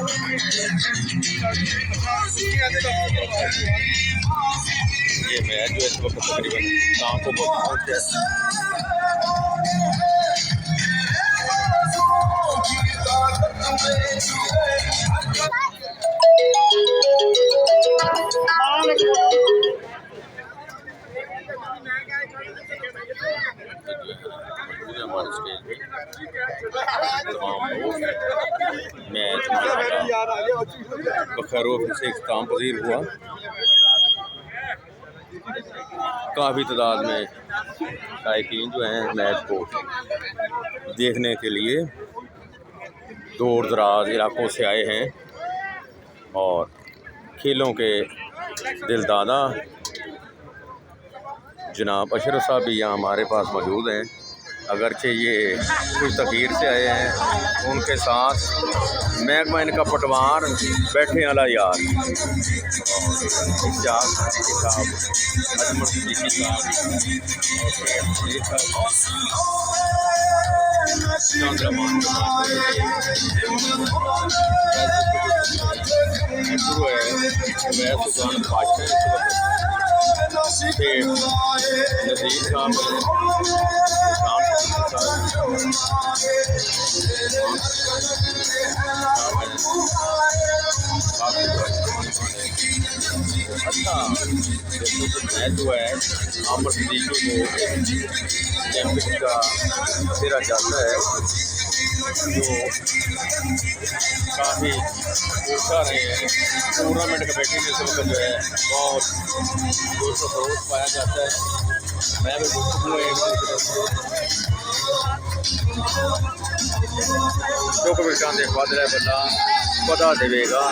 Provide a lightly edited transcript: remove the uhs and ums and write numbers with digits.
ये मैच जो इस वक्त तकरीबन शाम को पहुँच गया। मैच बखैरूफ से इख्तिताम पजीर हुआ। काफ़ी तादाद में शायकीन जो हैं मैच को देखने के लिए दूर दराज इलाकों से आए हैं और खेलों के दिलदादा जनाब अशरफ साहब भी यहाँ हमारे पास मौजूद हैं। अगरचे ये कुछ तखीर से आए हैं, उनके साथ महकमा इनका पटवार बैठे अला यार अच्छा मैच हुआ है आमर सदीक को चैंपियन का तेरा जाता है जो काफ़ी कोसा रहे हैं। टूर्नामेंट कमेटी में से जो है बहुत जोश व खरोश पाया जाता है। मैं भी जो कभी चांदे बदला पता देगा।